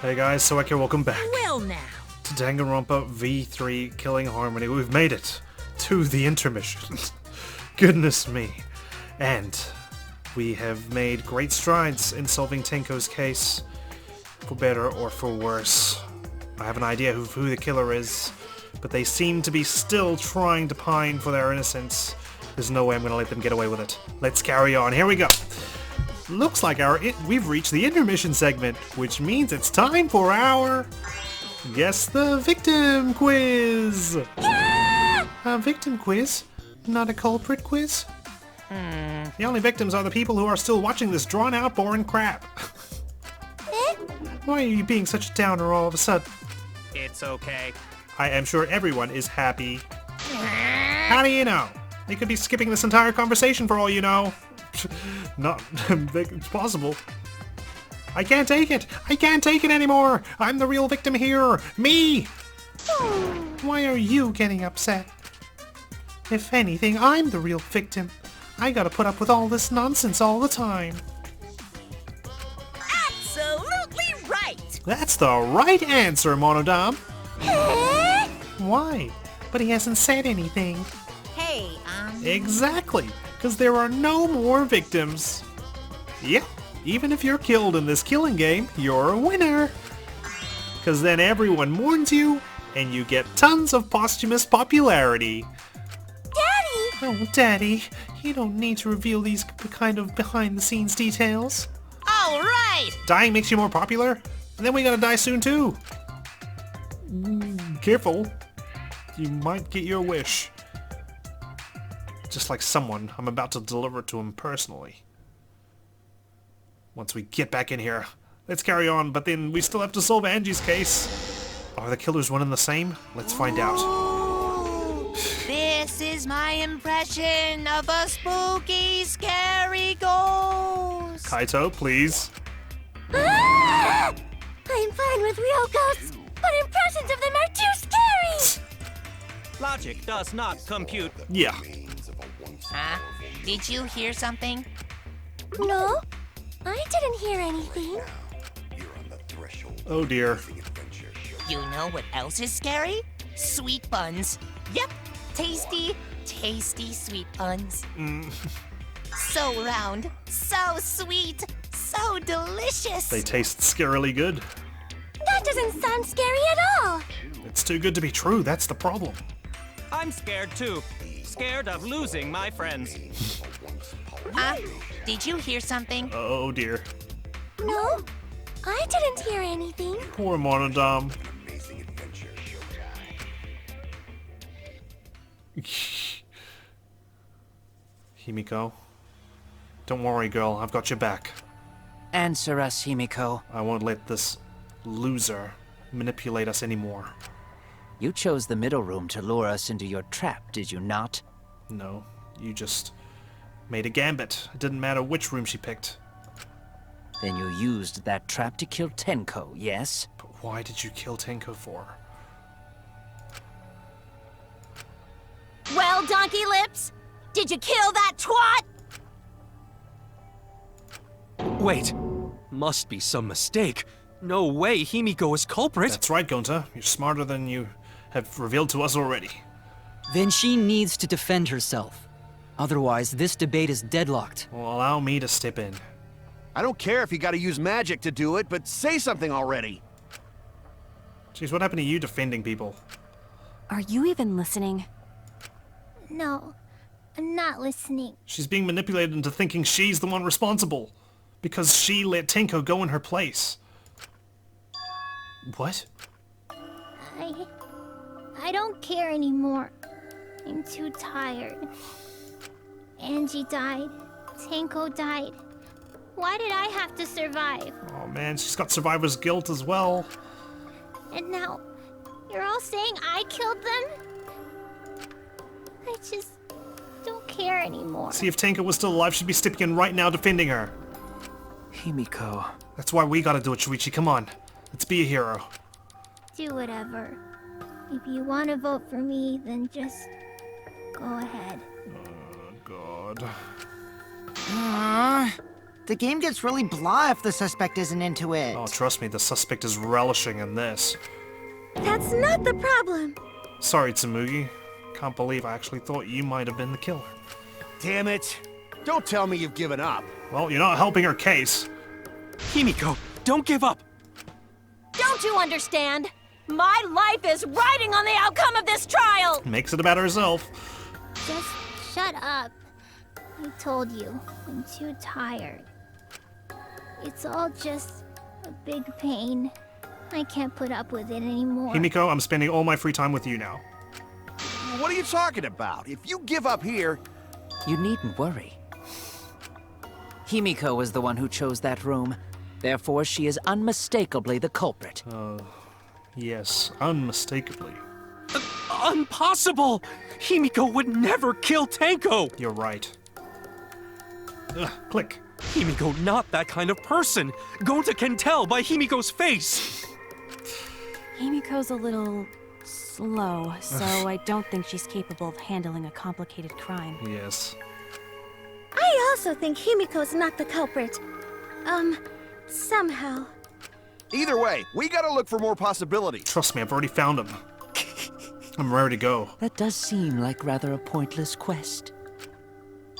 Hey guys, so welcome back Well now. to Danganronpa V3 Killing Harmony. We've made it to the intermission. Goodness me. And we have made great strides in solving Tenko's case, for better or for worse. I have an idea of who the killer is, but they seem to be still trying to pine for their innocence. There's no way I'm going to let them get away with it. Let's carry on. Here we go. Looks like we've reached the intermission segment, which means it's time for our Guess the Victim quiz. Yeah! A victim quiz, not a culprit quiz. The only victims are the people who are still watching this drawn-out, boring crap. Why are you being such a downer all of a sudden? It's okay. I am sure everyone is happy. How do you know? They could be skipping this entire conversation for all you know. Not it's possible. I can't take it! I can't take it anymore! I'm the real victim here! Me! Why are you getting upset? If anything, I'm the real victim. I gotta put up with all this nonsense all the time. Absolutely right! That's the right answer, Monodam. Why? But he hasn't said anything. Hey, Exactly, because there are no more victims. Yep, even if you're killed in this killing game, you're a winner. Because then everyone mourns you, and you get tons of posthumous popularity. Daddy! Oh, Daddy, you don't need to reveal these kind of behind-the-scenes details. All right! Dying makes you more popular, and then we gotta die soon too. Careful, you might get your wish. Just like someone I'm about to deliver to him personally. Once we get back in here, let's carry on, but then we still have to solve Angie's case. Are the killers one and the same? Let's find out. Ooh, this is my impression of a spooky, scary ghost. Kaito, please. Ah! I'm fine with real ghosts, but impressions of them are too scary! Logic does not compute. Yeah. Huh? Did you hear something? No, I didn't hear anything. Oh dear. You know what else is scary? Sweet buns. Yep, tasty, tasty sweet buns. So round, so sweet, so delicious. They taste scarily good. That doesn't sound scary at all! It's too good to be true, that's the problem. I'm scared too. Scared of losing my friends. Huh? Did you hear something? Oh dear. No, I didn't hear anything. Poor Monodam. Himiko. Don't worry, girl. I've got your back. Answer us, Himiko. I won't let this loser manipulate us anymore. You chose the middle room to lure us into your trap, did you not? No, you just made a gambit. It didn't matter which room she picked. Then you used that trap to kill Tenko, yes? But why did you kill Tenko for? Well, Donkey Lips, did you kill that twat? Wait, must be some mistake. No way Himiko is culprit. That's right, Gonta. You're smarter than you have revealed to us already. Then she needs to defend herself. Otherwise, this debate is deadlocked. Well, allow me to step in. I don't care if you gotta use magic to do it, but say something already. Jeez, what happened to you defending people? Are you even listening? No, I'm not listening. She's being manipulated into thinking she's the one responsible. Because she let Tenko go in her place. What? I don't care anymore. I'm too tired. Angie died. Tenko died. Why did I have to survive? Oh man, she's got survivor's guilt as well. And now, you're all saying I killed them? I just don't care anymore. See, if Tenko was still alive, she'd be stepping in right now defending her. Himiko. That's why we gotta do it, Shuichi. Come on. Let's be a hero. Do whatever. If you want to vote for me, then just go ahead. Oh, God. The game gets really blah if the suspect isn't into it. Oh, trust me, the suspect is relishing in this. That's not the problem. Sorry, Tsurugi. Can't believe I actually thought you might have been the killer. Damn it. Don't tell me you've given up. Well, you're not helping her case. Himiko, don't give up! Don't you understand? My life is riding on the outcome of this trial! Makes it about herself. Just shut up. I told you, I'm too tired. It's all just a big pain. I can't put up with it anymore. Himiko, I'm spending all my free time with you now. What are you talking about? If you give up here... You needn't worry. Himiko was the one who chose that room. Therefore, she is unmistakably the culprit. Yes, unmistakably. Impossible! Himiko would never kill Tanko! You're right. Ugh, click. Himiko not that kind of person! Gonta can tell by Himiko's face! Himiko's a little slow, so I don't think she's capable of handling a complicated crime. Yes. I also think Himiko's not the culprit. Somehow. Either way, we gotta look for more possibilities. Trust me, I've already found him. I'm ready to go. That does seem like rather a pointless quest.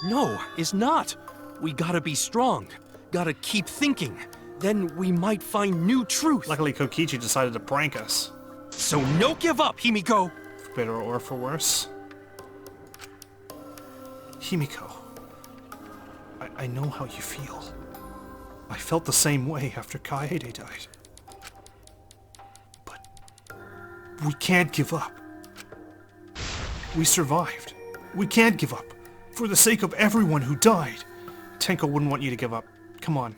No, it's not. We gotta be strong. Gotta keep thinking. Then we might find new truth. Luckily, Kokichi decided to prank us. So no give up, Himiko! For better or for worse. Himiko. I know how you feel. I felt the same way after Kaede died. But we can't give up. We survived. We can't give up. For the sake of everyone who died. Tenko wouldn't want you to give up. Come on.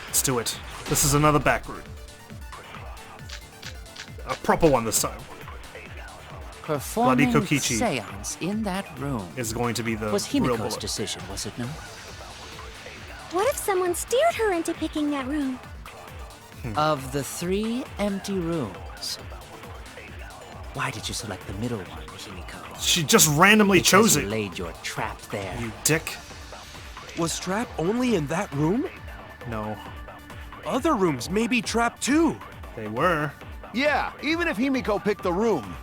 Let's do it. This is another back route. A proper one this time. Performing Bloody Kokichi seance in that room is going to be the was real Himiko's bullet. decision, was it not? What if someone steered her into picking that room? Of the 3 empty rooms, why did you select the middle one, Himiko? She just randomly chose You it. laid your trap there. You dick. Was Trap only in that room? No, Other rooms may be trapped too. they were. Yeah, even if Himiko picked the room,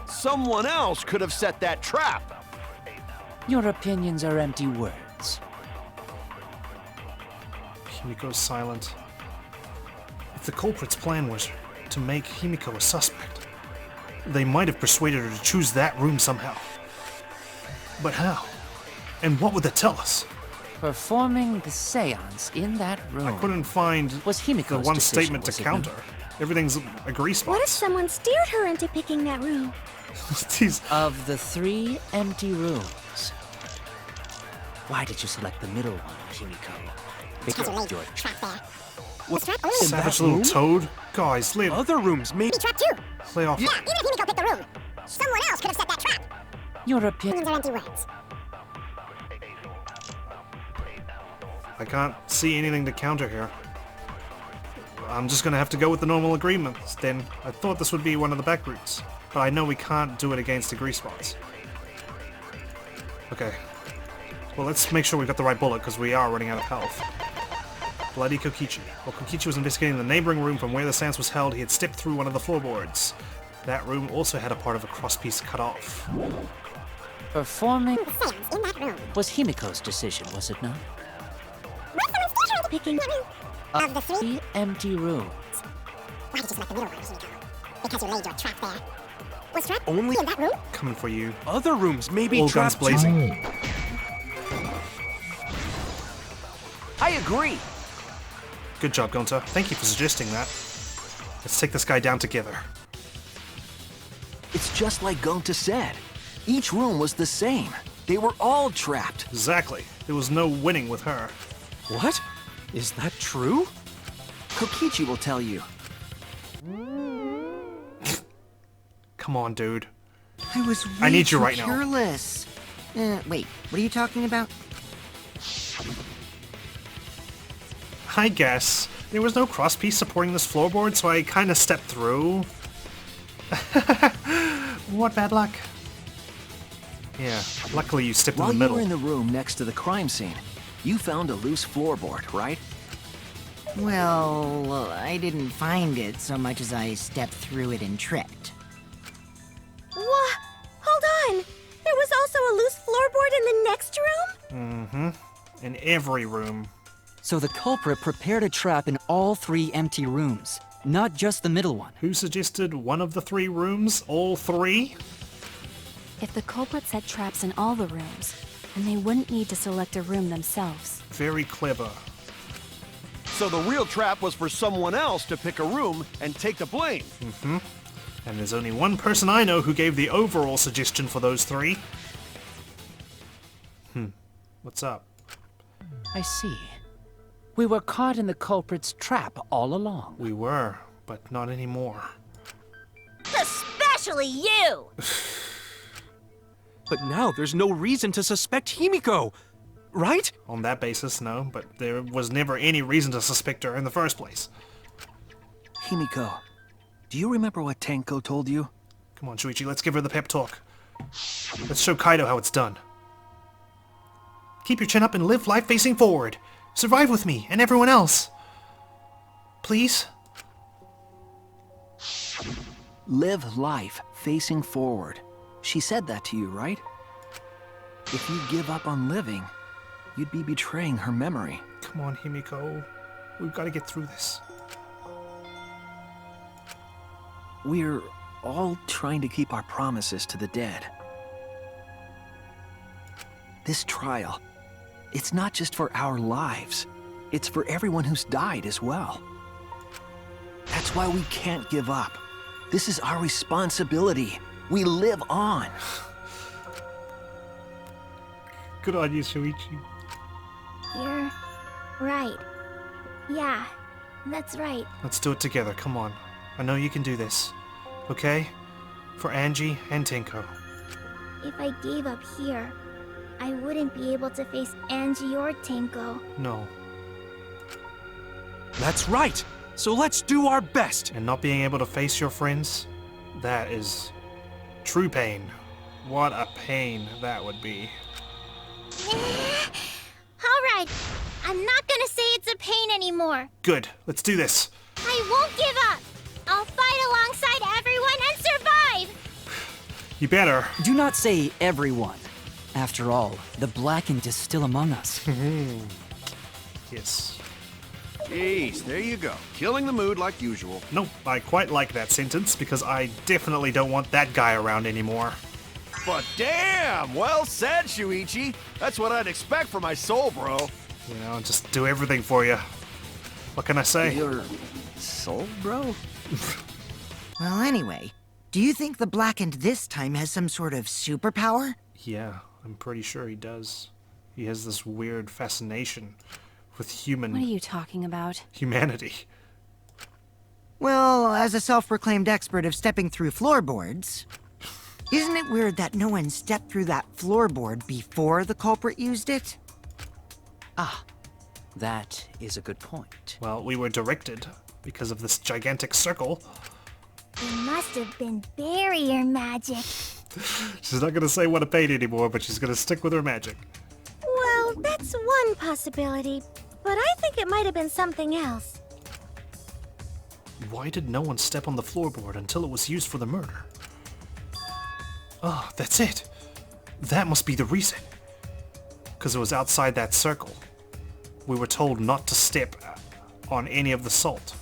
someone else could have set that trap. Your opinions are empty words. Himiko's silent. If the culprit's plan was to make Himiko a suspect, they might have persuaded her to choose that room somehow. But how? And what would that tell us? Performing the seance in that room I couldn't find was Himiko's the one decision, statement to was it counter. not? Everything's a grease spot. What if someone steered her into picking that room? These Of the 3 empty rooms, why did you select the middle one, Himiko? Because you laid your trap there. Was Trap only in savage that little room? toad. Guys, lay Other rooms may be Trap too. off. Even if Himiko picked the room, someone else could have set that trap. Your opinion. Are empty words. I can't see anything to counter here. I'm just gonna have to go with the normal agreements then. I thought this would be one of the back routes, but I know we can't do it against the grease spots. Okay. Well, let's make sure we got the right bullet, because we are running out of health. Bloody Kokichi. While Kokichi was investigating the neighboring room from where the seance was held, he had stepped through one of the floorboards. That room also had a part of a crosspiece cut off. Performing The seance in that room. was Himiko's decision, was it not? What if someone steered her into picking that room? Of the 3, 3 empty rooms, why did you select the middle one, Himiko? Because you laid your trap there. Was Trap Only- in that room? Coming for you. Other rooms may be All guns trapped blazing. too. I agree. Good job, Gonta. Thank you for suggesting that. Let's take this guy down together. It's just like Gonta said. Each room was the same. They were all trapped. Exactly. There was no winning with her. What? Is that true? Kokichi will tell you. Come on, dude. I was I need you too right now. careless. Wait, what are you talking about? I guess. There was no crosspiece supporting this floorboard, so I kind of stepped through. What bad luck. Yeah, luckily you stepped While in you the middle. were in the room next to the crime scene, you found a loose floorboard, right? Well, I didn't find it so much as I stepped through it and tripped. What? Hold on! There was also a loose floorboard in the next room? Mm-hmm. In every room. So the culprit prepared a trap in all 3 empty rooms, not just the middle one. Who suggested one of the 3 rooms? All 3? If the culprit set traps in all the rooms, then they wouldn't need to select a room themselves. Very clever. So the real trap was for someone else to pick a room and take the blame. Mm-hmm. And there's only one person I know who gave the overall suggestion for those 3. What's up? I see. We were caught in the culprit's trap all along. We were, but not anymore. Especially you! But now there's no reason to suspect Himiko, right? On that basis, no, but there was never any reason to suspect her in the first place. Himiko, do you remember what Tenko told you? Come on, Shuichi, let's give her the pep talk. Let's show Kaido how it's done. Keep your chin up and live life facing forward. Survive with me and everyone else. Please? Live life facing forward. She said that to you, right? If you give up on living, you'd be betraying her memory. Come on, Himiko. We've got to get through this. We're all trying to keep our promises to the dead. This trial, it's not just for our lives. It's for everyone who's died as well. That's why we can't give up. This is our responsibility. We live on. Good on you, Shuichi. You're right. Yeah, that's right. Let's do it together, come on. I know you can do this. Okay? For Angie and Tenko. If I gave up here, I wouldn't be able to face Angie or Tenko. No. That's right! So let's do our best! And not being able to face your friends? That is true pain. What a pain that would be. Alright, I'm not gonna say it's a pain anymore. Good, let's do this. I won't give up. I'll fight alongside everyone and survive. You better. Do not say everyone. After all, the Blackened is still among us. Yes. Jeez, there you go. Killing the mood like usual. Nope, I quite like that sentence because I definitely don't want that guy around anymore. But damn, well said, Shuichi. That's what I'd expect from my soul, bro. You know, just do everything for you. What can I say? Your soul, bro? Well, anyway, do you think the Blackened this time has some sort of superpower? Yeah, I'm pretty sure he does. He has this weird fascination with human What are you talking about? humanity. Well, as a self-proclaimed expert of stepping through floorboards, isn't it weird that no one stepped through that floorboard before the culprit used it? Ah, that is a good point. Well, we were directed because of this gigantic circle. It must have been barrier magic. She's not gonna say what a pain anymore, but she's gonna stick with her magic. Well, that's one possibility, but I think it might have been something else. Why did no one step on the floorboard until it was used for the murder? Oh, that's it. That must be the reason. Because it was outside that circle. We were told not to step on any of the salt.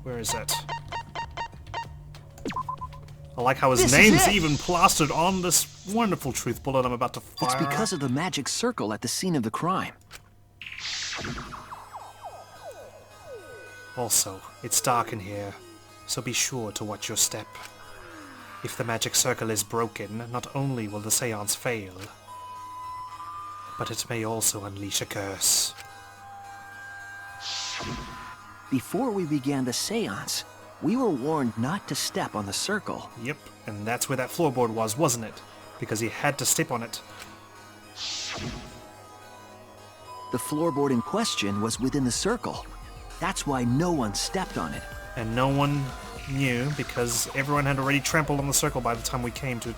Where is it? I like how his This is name's it! even plastered on this wonderful truth bullet I'm about to fire. It's because of the magic circle at the scene of the crime. Also, it's dark in here, so be sure to watch your step. If the magic circle is broken, not only will the seance fail, but it may also unleash a curse. Before we began the seance, we were warned not to step on the circle. Yep, and that's where that floorboard was, wasn't it? Because he had to step on it. The floorboard in question was within the circle. That's why no one stepped on it. And no one knew because everyone had already trampled on the circle by the time we came to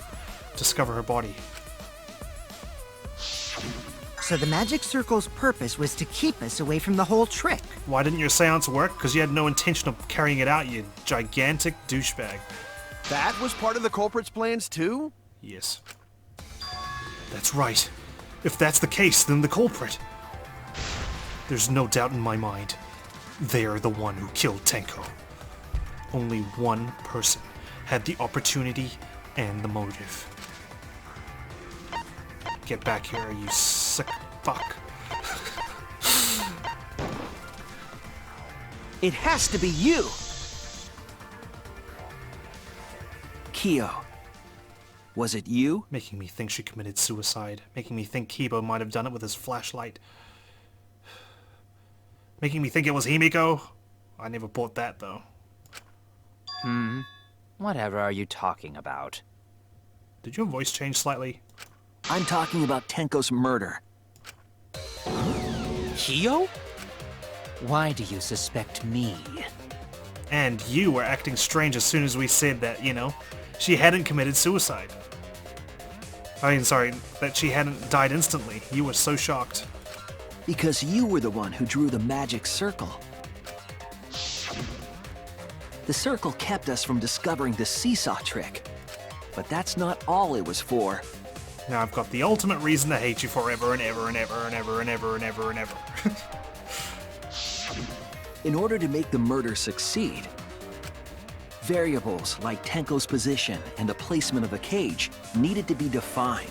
discover her body. So the magic circle's purpose was to keep us away from the whole trick. Why didn't your seance work? Because you had no intention of carrying it out, you gigantic douchebag. That was part of the culprit's plans too? Yes. That's right. If that's the case, then the culprit. There's no doubt in my mind. They're the one who killed Tenko. Only one person had the opportunity and the motive. Get back here, you sick fuck. It has to be you! Kyo. Was it you? Making me think she committed suicide. Making me think Kibo might have done it with his flashlight. Making me think it was Himiko. I never bought that, though. Whatever are you talking about? Did your voice change slightly? I'm talking about Tenko's murder. Kyo? Why do you suspect me? And you were acting strange as soon as we said that, you know, she hadn't committed suicide. I mean, sorry, that she hadn't died instantly. You were so shocked. Because you were the one who drew the magic circle. The circle kept us from discovering the seesaw trick. But that's not all it was for. Now I've got the ultimate reason to hate you forever and ever and ever and ever and ever and ever and ever. In order to make the murder succeed, variables like Tenko's position and the placement of the cage needed to be defined.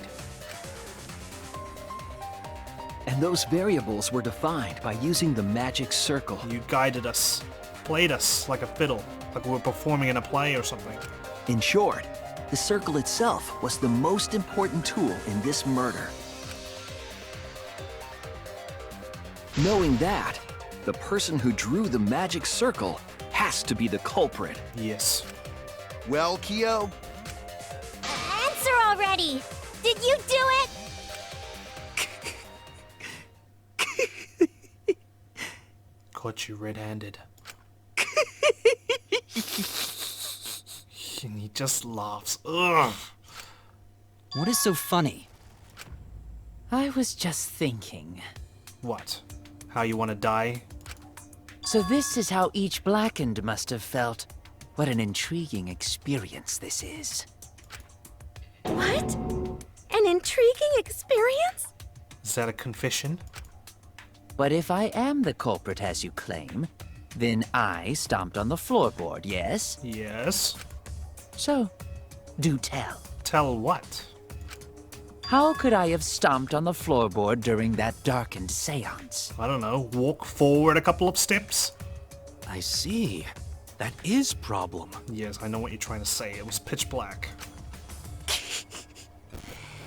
And those variables were defined by using the magic circle. You guided us, played us like a fiddle, like we were performing in a play or something. In short, the circle itself was the most important tool in this murder. Knowing that, the person who drew the magic circle has to be the culprit. Yes. Well, Kyo? Answer already! Did you do it? Caught you red-handed. And he just laughs. Ugh. What is so funny? I was just thinking. What? How you want to die? So this is how each Blackened must have felt. What an intriguing experience this is. What? An intriguing experience? Is that a confession? But if I am the culprit as you claim, then I stomped on the floorboard, yes? Yes. So, do tell. Tell what? How could I have stomped on the floorboard during that darkened seance? I don't know, walk forward a couple of steps? I see. That is problem. Yes, I know what you're trying to say. It was pitch black.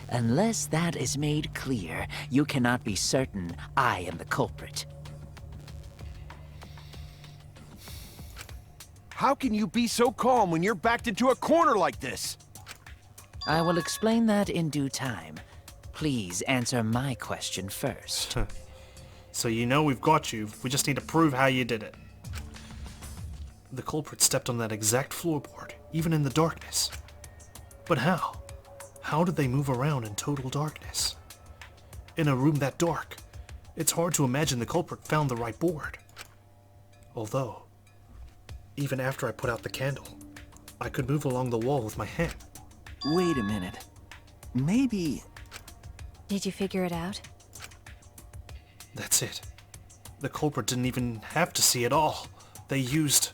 Unless that is made clear, you cannot be certain I am the culprit. How can you be so calm when you're backed into a corner like this? I will explain that in due time. Please answer my question first. So you know we've got you. We just need to prove how you did it. The culprit stepped on that exact floorboard, even in the darkness. But how? How did they move around in total darkness? In a room that dark, it's hard to imagine the culprit found the right board. Although, even after I put out the candle, I could move along the wall with my hand. Wait a minute. Maybe... Did you figure it out? That's it. The culprit didn't even have to see it all. They used...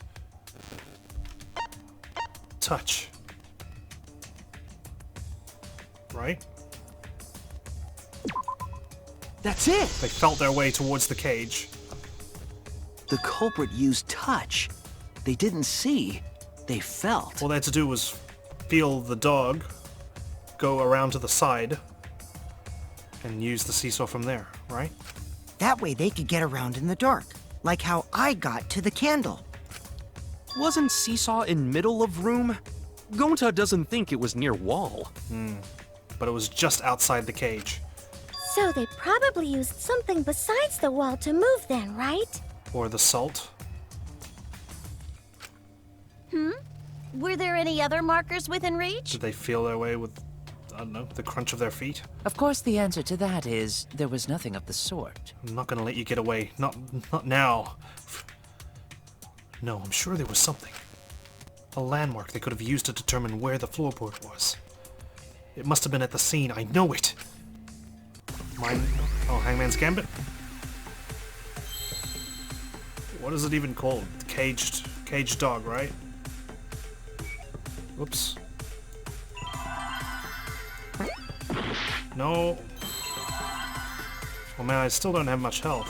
touch. Right? That's it! They felt their way towards the cage. The culprit used touch. They didn't see. They felt. All they had to do was feel the dog, go around to the side, and use the seesaw from there, right? That way they could get around in the dark, like how I got to the candle. Wasn't Seesaw in middle of room? Gonta doesn't think it was near wall. But it was just outside the cage. So they probably used something besides the wall to move then, right? Or the salt. Were there any other markers within reach? Did they feel their way with, I don't know, the crunch of their feet? Of course, the answer to that is there was nothing of the sort. I'm not gonna let you get away. Not now. No, I'm sure there was something. A landmark they could have used to determine where the floorboard was. It must have been at the scene. I know it. Mine. Oh, Hangman's Gambit. What is it even called? Caged dog, right? Whoops. No. Oh man, I still don't have much health.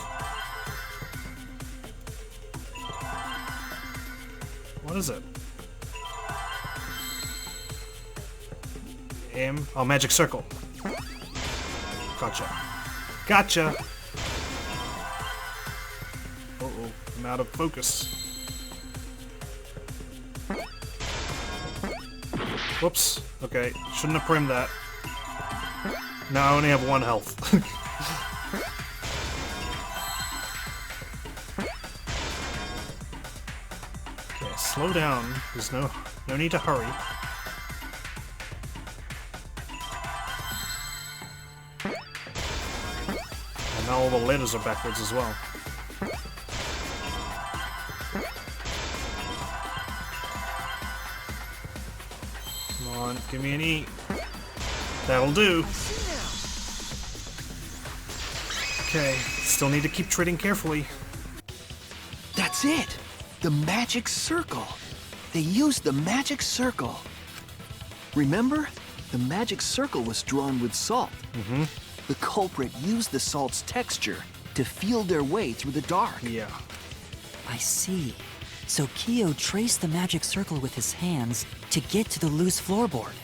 What is it? Oh, magic circle. Gotcha. Gotcha! Uh-oh, I'm out of focus. Whoops. Okay, shouldn't have primed that. Now I only have 1 health. Okay, slow down. There's no need to hurry. And now all the letters are backwards as well. Come on, give me an E. That'll do. Okay, still need to keep treading carefully. That's it! The magic circle! They used the magic circle. Remember? The magic circle was drawn with salt. Mm-hmm. The culprit used the salt's texture to feel their way through the dark. Yeah. I see. So Kyo traced the magic circle with his hands to get to the loose floorboard.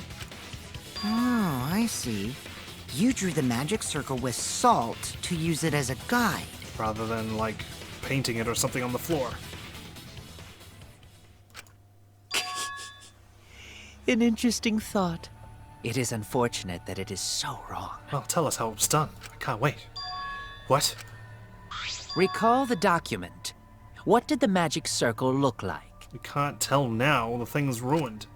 Oh, I see. You drew the magic circle with salt to use it as a guide. Rather than, like, painting it or something on the floor. An interesting thought. It is unfortunate that it is so wrong. Well, tell us how it was done. I can't wait. What? Recall the document. What did the magic circle look like? We can't tell now. The thing's ruined.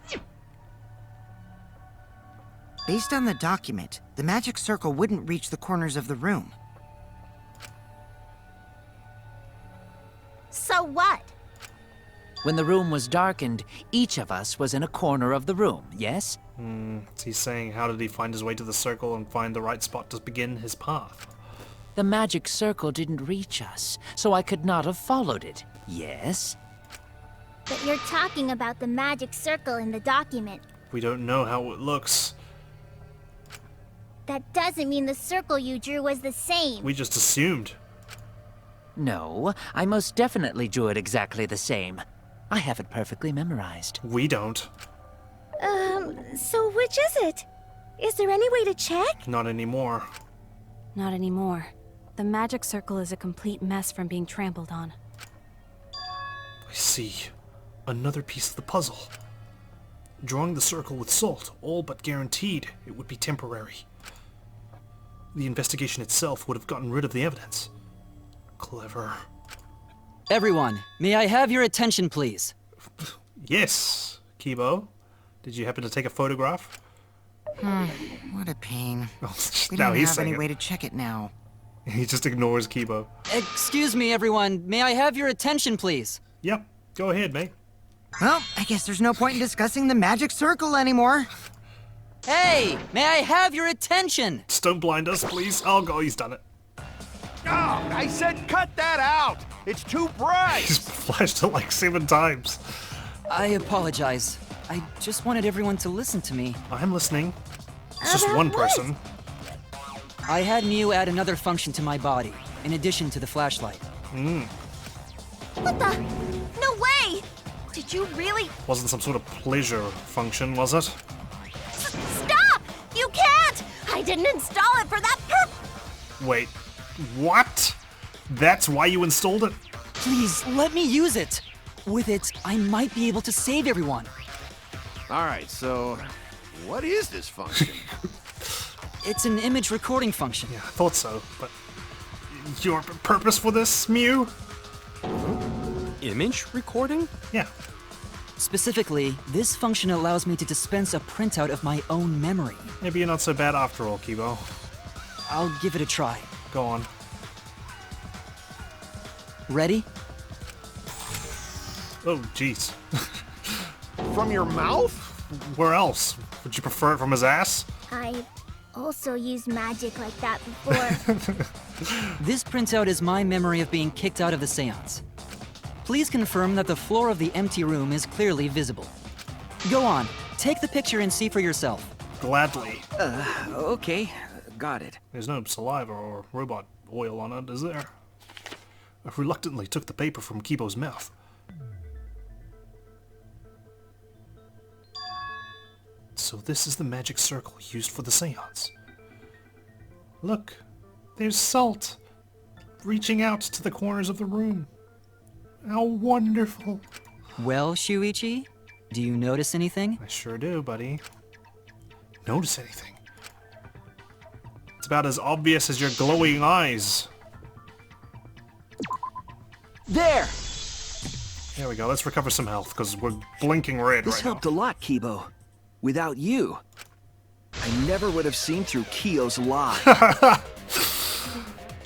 Based on the document, the magic circle wouldn't reach the corners of the room. So what? When the room was darkened, each of us was in a corner of the room, yes? He's saying, how did he find his way to the circle and find the right spot to begin his path? The magic circle didn't reach us, so I could not have followed it, yes? But you're talking about the magic circle in the document. We don't know how it looks. That doesn't mean the circle you drew was the same. We just assumed. No, I most definitely drew it exactly the same. I have it perfectly memorized. We don't. So which is it? Is there any way to check? Not anymore. Not anymore. The magic circle is a complete mess from being trampled on. I see. Another piece of the puzzle. Drawing the circle with salt, all but guaranteed it would be temporary. The investigation itself would have gotten rid of the evidence. Clever. Everyone, may I have your attention, please? Yes, Kibo. Did you happen to take a photograph? What a pain. We Now don't he's have saying any it. way to check it now. He just ignores Kibo. Excuse me, everyone. May I have your attention, please? Yep, go ahead, mate. Well, I guess there's no point in discussing the magic circle anymore. Hey, may I have your attention? Just don't blind us, please. Oh, God, he's done it. Oh, I said cut that out! It's too bright! He's flashed it like 7 times. I apologize. I just wanted everyone to listen to me. I'm listening. It's just About one what? person. I had Mew add another function to my body, in addition to the flashlight. What the? No way! Did you really? Wasn't some sort of pleasure function, was it? Stop! You can't! I didn't install it for that Wait, what? That's why you installed it? Please, let me use it! With it, I might be able to save everyone. Alright, so what is this function? It's an image recording function. Yeah, I thought so, but... Your purpose for this, Mew? Image recording? Yeah. Specifically, this function allows me to dispense a printout of my own memory. Maybe you're not so bad after all, Kibo. I'll give it a try. Go on. Ready? Oh, jeez. From your mouth? Where else? Would you prefer it from his ass? I also used magic like that before. This printout is my memory of being kicked out of the seance. Please confirm that the floor of the empty room is clearly visible. Go on, take the picture and see for yourself. Gladly. Okay. Got it. There's no saliva or robot oil on it, is there? I reluctantly took the paper from Kibo's mouth. So this is the magic circle used for the seance. Look, there's salt reaching out to the corners of the room. How wonderful. Well, Shuichi, do you notice anything? I sure do, buddy. Notice anything? It's about as obvious as your glowing eyes. There! There we go, let's recover some health, because we're blinking red This right helped a lot, Kibo. Without you, I never would have seen through Kiyo's lie.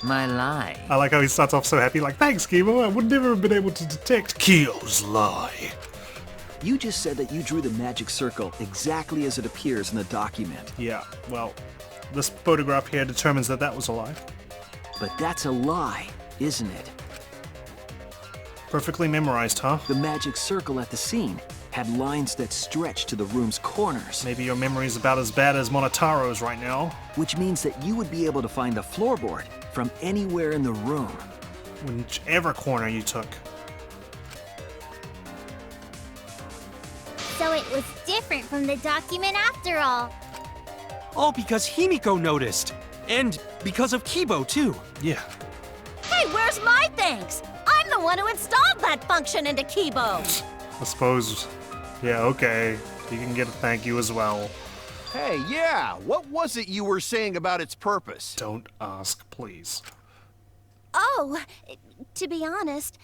My lie. I like how he starts off so happy, like, thanks, Kibo, I would never have been able to detect Kiyo's lie. You just said that you drew the magic circle exactly as it appears in the document. Yeah, well, this photograph here determines that that was a lie. But that's a lie, isn't it? Perfectly memorized, huh? The magic circle at the scene had lines that stretched to the room's corners. Maybe your memory's about as bad as Monotaro's right now. Which means that you would be able to find the floorboard from anywhere in the room. Whichever corner you took. So it was different from the document after all. All because Himiko noticed. And because of Kibo, too. Yeah. Hey, where's my thanks? I'm the one who installed that function into Kibo. I suppose. Yeah, okay. You can get a thank you as well. Hey, yeah, what was it you were saying about its purpose? Don't ask, please. Oh, to be honest,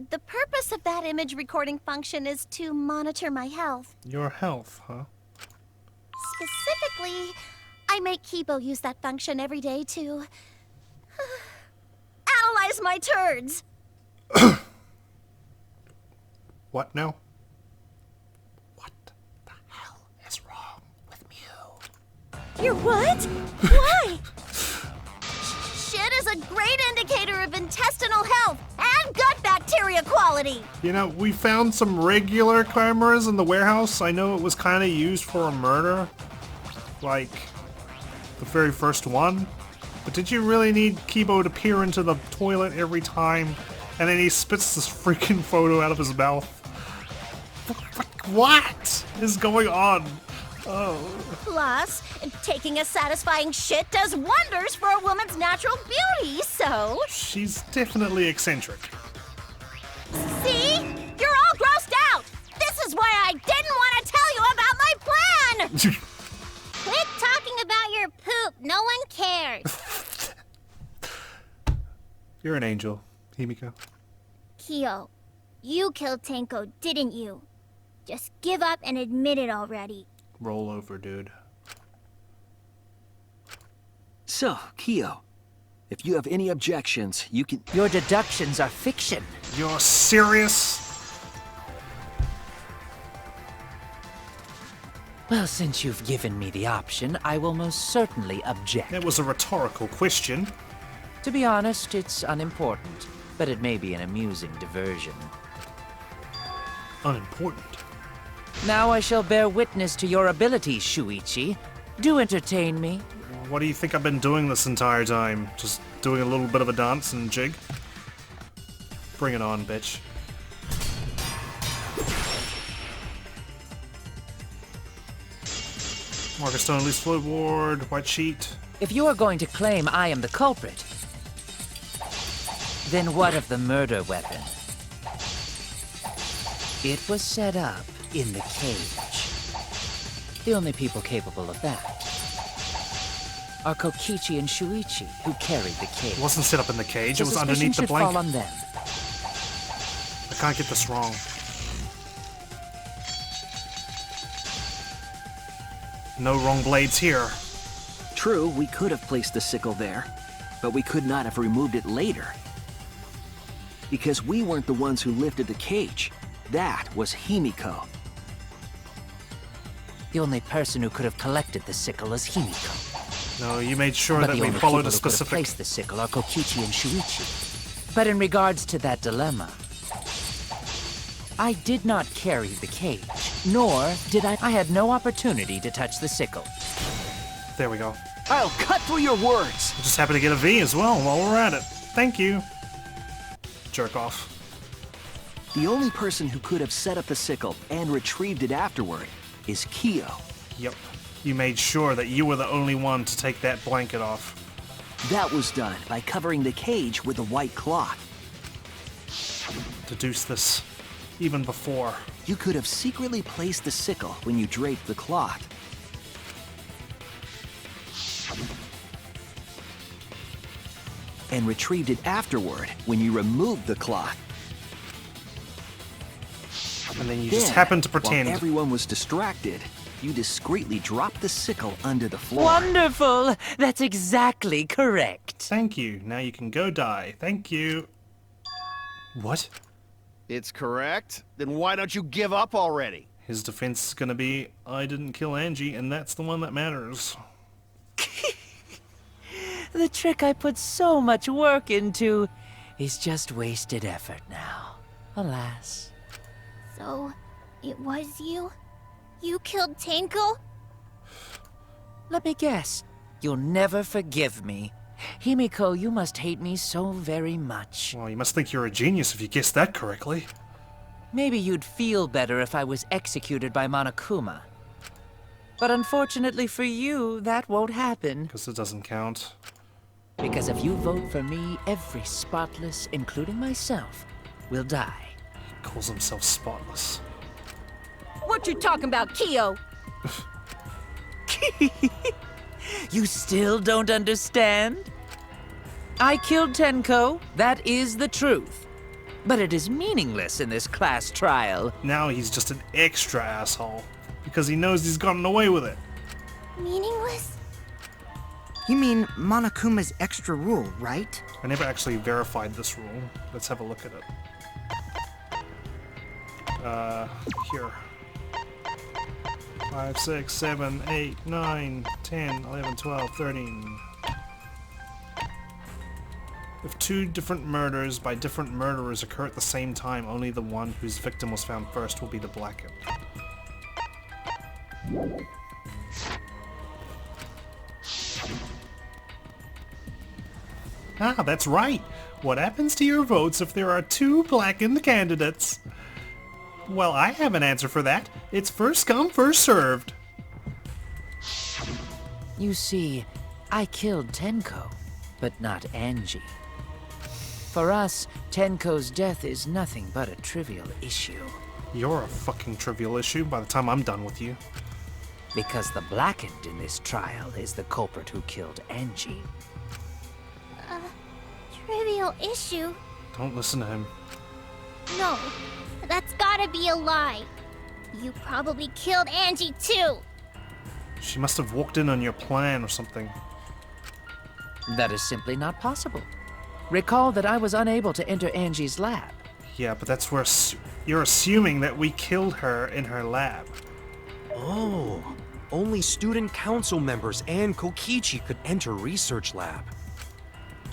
the purpose of that image recording function is to monitor my health. Your health, huh? Specifically, I make Kibo use that function every day to analyze my turds. What now? What the hell is wrong with you? You're what? Why? Shit is a great indicator of intestinal health and gut bacteria quality. You know, we found some regular cameras in the warehouse. I know it was kind of used for a murder. Like, the very first one. But did you really need Kibo to peer into the toilet every time? And then he spits this freaking photo out of his mouth. What is going on? Oh. Plus, taking a satisfying shit does wonders for a woman's natural beauty, so... She's definitely eccentric. See? You're all grossed out! This is why I didn't want to tell you about my plan! Quit talking about your poop. No one cares. You're an angel, Himiko. Kyo, you killed Tenko, didn't you? Just give up and admit it already. Roll over, dude. So, Kyo, if you have any objections, you can... Your deductions are fiction. You're serious? Well, since you've given me the option, I will most certainly object. That was a rhetorical question. To be honest, it's unimportant, but it may be an amusing diversion. Unimportant? Now I shall bear witness to your abilities, Shuichi. Do entertain me. What do you think I've been doing this entire time? Just doing a little bit of a dance and jig? Bring it on, bitch. Marker stone, loose floorboard, white sheet. If you are going to claim I am the culprit, then what of the murder weapon? It was set up in the cage. The only people capable of that are Kokichi and Shuichi, who carried the cage. It wasn't set up in the cage, So it was suspicion underneath the should blanket. fall on them. I can't get this wrong. No wrong blades here. True, we could have placed the sickle there, but we could not have removed it later. Because we weren't the ones who lifted the cage. That was Himiko. The only person who could have collected the sickle is Himiko. No, you made sure But that the we only followed people a who could have specific... placed the sickle are Kokichi and Shuichi. But in regards to that dilemma, I did not carry the cage, nor did I had no opportunity to touch the sickle. There we go. I'll cut through your words. I'm just happy to get a V as well while we're at it. Thank you. Jerk off. The only person who could have set up the sickle and retrieved it afterward is Kyo. Yep. You made sure that you were the only one to take that blanket off. That was done by covering the cage with a white cloth. Deduce this even before. You could have secretly placed the sickle when you draped the cloth. And retrieved it afterward when you removed the cloth. And then you just happened to pretend. While everyone was distracted, you discreetly dropped the sickle under the floor. Wonderful! That's exactly correct. Thank you. Now you can go die. Thank you. What? It's correct. Then why don't you give up already? His defense is gonna be, I didn't kill Angie, and that's the one that matters. The trick I put so much work into is just wasted effort now. Alas. So, it was you? You killed Tenko? Let me guess. You'll never forgive me. Himiko, you must hate me so very much. Well, you must think you're a genius if you guessed that correctly. Maybe you'd feel better if I was executed by Monokuma. But unfortunately for you, that won't happen. Because it doesn't count. Because if you vote for me, every spotless, including myself, will die. He calls himself spotless. What you talking about, Kyo? You still don't understand? I killed Tenko, that is the truth. But it is meaningless in this class trial. Now he's just an extra asshole. Because he knows he's gotten away with it. Meaningless? You mean Monokuma's extra rule, right? I never actually verified this rule. Let's have a look at it. Here. 5, 6, 7, 8, 9, 10, 11, 12, 13. If two different murders by different murderers occur at the same time, only the one whose victim was found first will be the blackened. Ah, that's right! What happens to your votes if there are two blackened candidates? Well, I have an answer for that. It's first come, first served. You see, I killed Tenko, but not Angie. For us, Tenko's death is nothing but a trivial issue. You're a fucking trivial issue by the time I'm done with you. Because the blackened in this trial is the culprit who killed Angie. Trivial issue? Don't listen to him. No, that's gotta be a lie. You probably killed Angie too. She must have walked in on your plan or something. That is simply not possible. Recall that I was unable to enter Angie's lab. Yeah, but that's where you're assuming that we killed her in her lab. Oh, only student council members and Kokichi could enter research lab.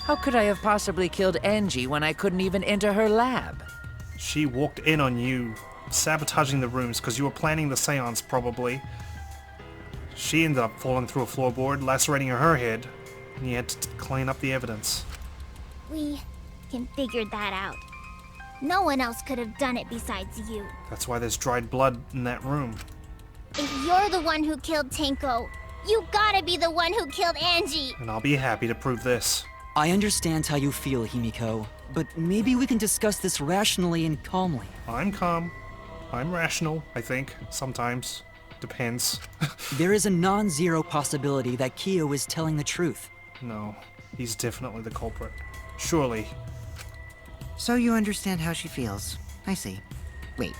How could I have possibly killed Angie when I couldn't even enter her lab? She walked in on you, sabotaging the rooms because you were planning the seance, probably. She ended up falling through a floorboard, lacerating her head, and you had to clean up the evidence. We can figure that out. No one else could have done it besides you. That's why there's dried blood in that room. If you're the one who killed Tenko, you gotta be the one who killed Angie. And I'll be happy to prove this. I understand how you feel, Himiko, but maybe we can discuss this rationally and calmly. I'm calm. I'm rational, I think. Sometimes. Depends. There is a non-zero possibility that Kyo is telling the truth. No, he's definitely the culprit. Surely. So you understand how she feels. I see. Wait,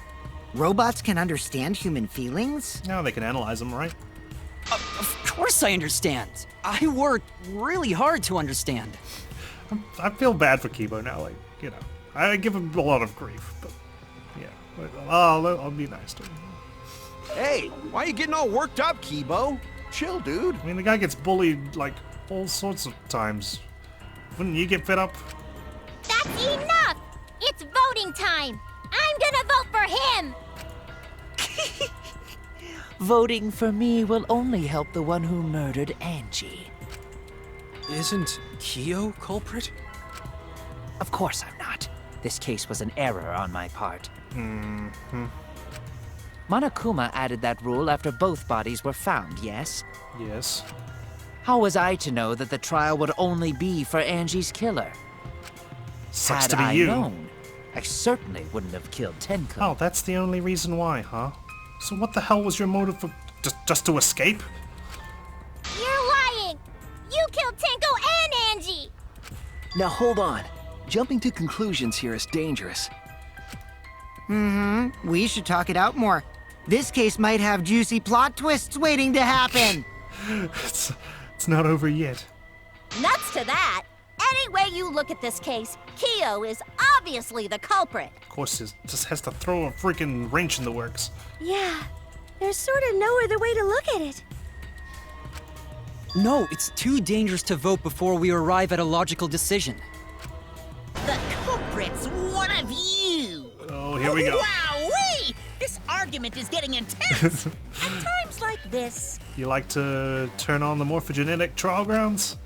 robots can understand human feelings? No, they can analyze them, right? course I understand. I worked really hard to understand. I feel bad for Kibo now. Like, you know, I give him a lot of grief, but yeah, I'll be nice to him. Hey, why are you getting all worked up, Kibo? Chill, dude. I mean, the guy gets bullied like all sorts of times. Wouldn't you get fed up? That's enough! It's voting time! I'm gonna vote for him! Voting for me will only help the one who murdered Angie. Isn't Kyo culprit? Of course I'm not. This case was an error on my part. Monokuma added that rule after both bodies were found, yes? Yes. How was I to know that the trial would only be for Angie's killer? Sucks Had to be I you. known, I certainly wouldn't have killed Tenko. Oh, that's the only reason why, huh? So what the hell was your motive for just to escape? You're lying! You killed Tenko and Angie! Now hold on. Jumping to conclusions here is dangerous. We should talk it out more. This case might have juicy plot twists waiting to happen. It's not over yet. Nuts to that! Any way you look at this case, Kyo is obviously the culprit. Of course, it just has to throw a freaking wrench in the works. Yeah, there's sort of no other way to look at it. No, it's too dangerous to vote before we arrive at a logical decision. The culprit's one of you! Oh, here we go. Wowee! This argument is getting intense! At times like this, You like to turn on the morphogenetic trial grounds?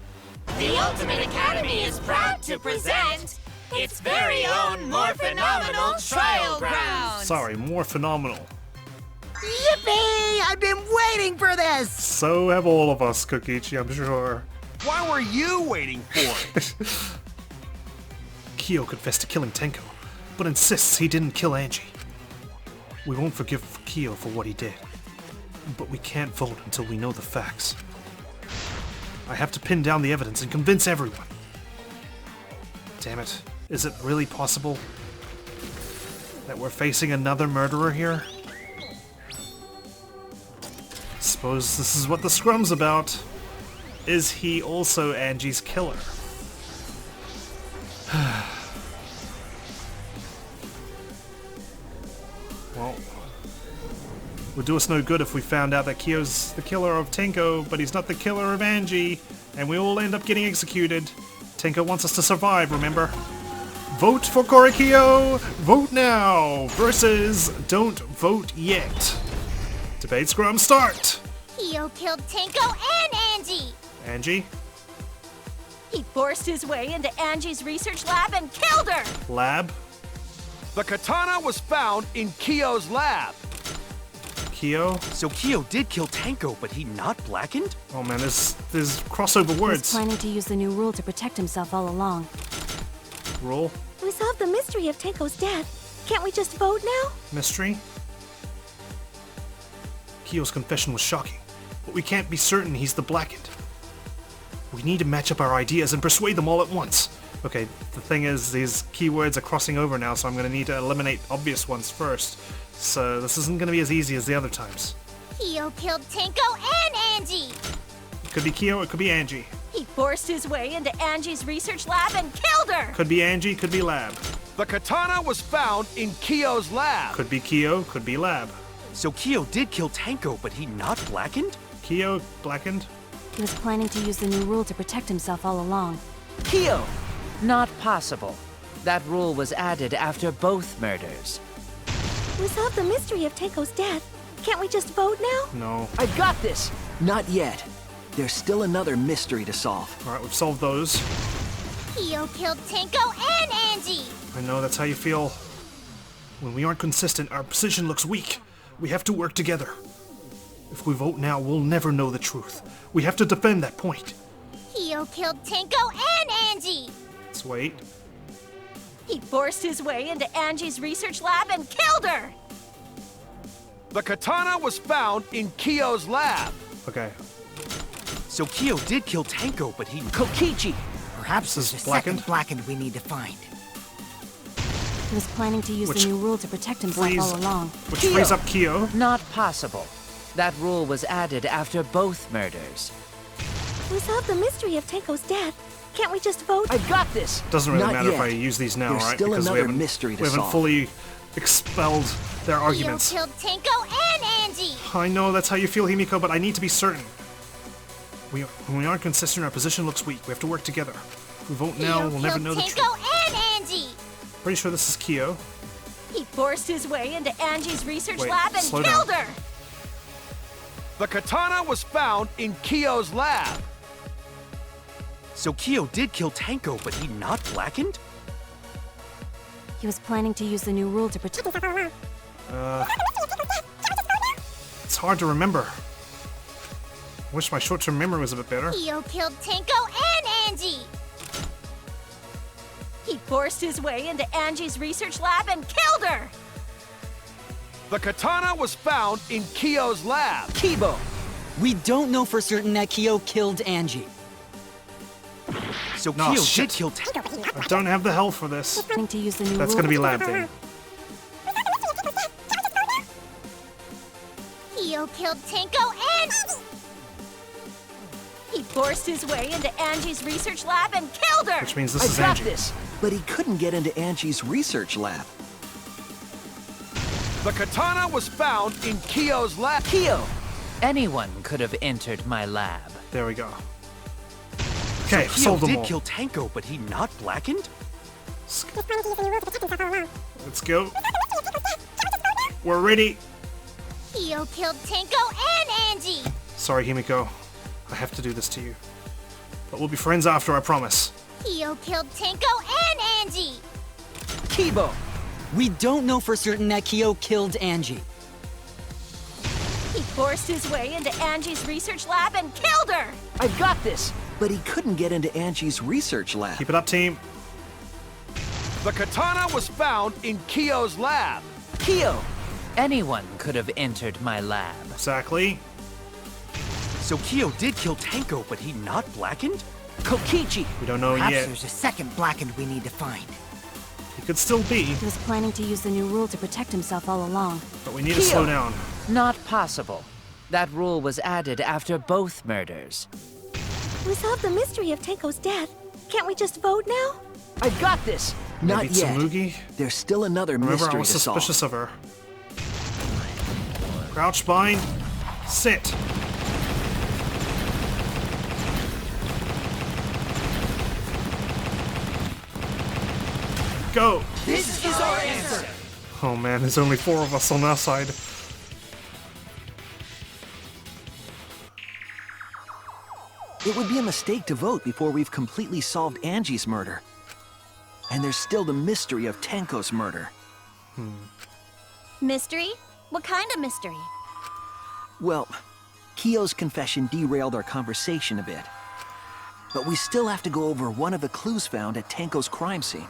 the Ultimate Academy is proud to present its very own more phenomenal trial grounds! Sorry, more phenomenal. Yippee! I've been waiting for this! So have all of us, Kokichi, I'm sure. Why were you waiting for it? Kyo confessed to killing Tenko, but insists he didn't kill Angie. We won't forgive Kyo for what he did, but we can't vote until we know the facts. I have to pin down the evidence and convince everyone. Damn it, is it really possible that we're facing another murderer here? Suppose this is what the scrum's about. Is he also Angie's killer? Well, would do us no good if we found out that Kyo's the killer of Tenko, but he's not the killer of Angie, and we all end up getting executed. Tenko wants us to survive, remember? Vote for Korikyo! Vote now! Versus don't vote yet. Debate scrum start! Kyo killed Tenko and Angie! Angie? He forced his way into Angie's research lab and killed her! Lab? The katana was found in Kyo's lab. Kyo? So Kyo did kill Tenko, but he not blackened? Oh man, there's crossover He was words. planning to use the new rule to protect himself all along. Rule? We solved the mystery of Tenko's death. Can't we just vote now? Mystery? Kyo's confession was shocking, but we can't be certain he's the blackened. We need to match up our ideas and persuade them all at once. Okay, the thing is, these keywords are crossing over now, so I'm gonna need to eliminate obvious ones first. So this isn't gonna be as easy as the other times. Kyo killed Tenko and Angie! It could be Kyo, it could be Angie. He forced his way into Angie's research lab and killed her! Could be Angie, could be Lab. The katana was found in Kyo's lab. Could be Kyo, could be Lab. So Kyo did kill Tenko, but he not blackened? Kyo, blackened. He was planning to use the new rule to protect himself all along. Kyo! Not possible. That rule was added after both murders. We solved the mystery of Tenko's death. Can't we just vote now? No. I got this! Not yet. There's still another mystery to solve. Alright, we've solved those. Kyo killed Tenko and Angie! I know that's how you feel. When we aren't consistent, our position looks weak. We have to work together. If we vote now, we'll never know the truth. We have to defend that point. Kyo killed Tenko and Angie! Let's wait. He forced his way into Angie's research lab and killed her! The katana was found in Kyo's lab. Okay. So Kyo did kill Tenko, but he... Kokichi! Perhaps This there's is a second blackened? blackened we need to find. He was planning to use Which the new rule to protect himself frees- all along. Which frees up Kyo. Not possible. That rule was added after both murders. We solved the mystery of Tenko's death. Can't we just vote? I've got this! Doesn't really Not matter if yet. I use these now, There's right? still Because another mystery to we haven't solve. fully expelled their Kyo arguments. killed Tenko and Angie. I know that's how you feel, Himiko, but I need to be certain. When we aren't consistent, our position looks weak. We have to work together. If we vote now, Kyo we'll never killed know the truth. Tenko and Angie. Pretty sure this is Kyo. He forced his way into Angie's research Wait, lab and slow killed down. her. The katana was found in Kyo's lab. So Kyo did kill Tenko, but he not blackened? He was planning to use the new rule to protect. It's hard to remember. I wish my short-term memory was a bit better. Kyo killed Tenko and Angie. He forced his way into Angie's research lab and killed her. The katana was found in Kyo's lab. Kibo! We don't know for certain that Kyo killed Angie. So No, Kyo shit. did kill Tenko. I don't have the health for this. Planning to use the new That's rule. gonna be lab thing. Kyo killed Tenko and... He forced his way into Angie's research lab and killed her. Which means this I've is got Angie. this! But he couldn't get into Angie's research lab. The katana was found in Kyo's lab. Kyo! Anyone could have entered my lab. There we go. Okay, Kyo solved them did all. kill Tenko, but he not blackened? Let's go. We're ready. Kyo killed Tenko and Angie. Sorry, Himiko. I have to do this to you. But we'll be friends after, I promise. Kyo killed Tenko and Angie. Kibo! We don't know for certain that Kyo killed Angie. He forced his way into Angie's research lab and killed her. I've got this! But he couldn't get into Angie's research lab. Keep it up, team. The katana was found in Kyo's lab. Kyo! Anyone could have entered my lab. Exactly. So Kyo did kill Tenko, but he not blackened? Kokichi! We don't know Perhaps yet. there's a second blackened we need to find. He could still be, He was planning to use the new rule to protect himself all along. but we need to slow down. Not possible. That rule was added after both murders. We solved the mystery of Tenko's death. Can't we just vote now? I've got this! Not Maybe yet. Tsurugi? There's still another Remember, I mystery was to solve. suspicious of her. Crouch, bind, sit. Go! This is our answer. Oh man, there's only 4 of us on our side. It would be a mistake to vote before we've completely solved Angie's murder. And there's still the mystery of Tenko's murder. Mystery? What kind of mystery? Well, Kyo's confession derailed our conversation a bit. But we still have to go over one of the clues found at Tenko's crime scene.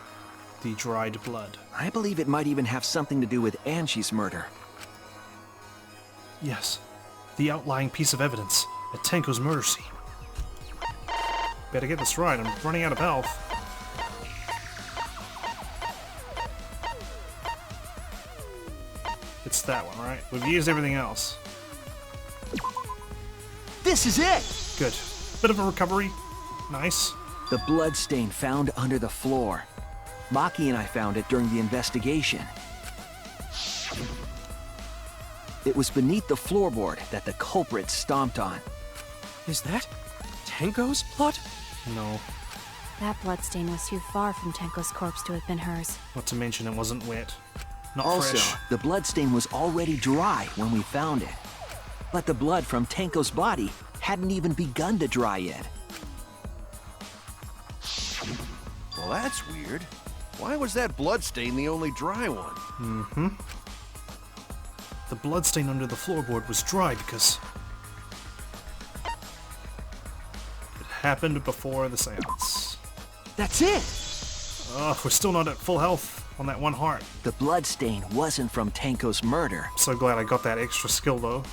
The dried blood. I believe it might even have something to do with Angie's murder. Yes, the outlying piece of evidence at Tenko's murder scene. Better get this right, I'm running out of health. It's that one, right? We've used everything else. This is it! Good. Bit of a recovery. Nice. The blood stain found under the floor. Maki and I found it during the investigation. It was beneath the floorboard that the culprit stomped on. Is that Tenko's blood? No. That bloodstain was too far from Tenko's corpse to have been hers. Not to mention it wasn't wet. Not Also, fresh. the bloodstain was already dry when we found it. But the blood from Tenko's body hadn't even begun to dry yet. Well, that's weird. Why was that bloodstain the only dry one? The bloodstain under the floorboard was dry because it happened before the seance. That's it! We're still not at full health on that one heart. The bloodstain wasn't from Tenko's murder. I'm so glad I got that extra skill though.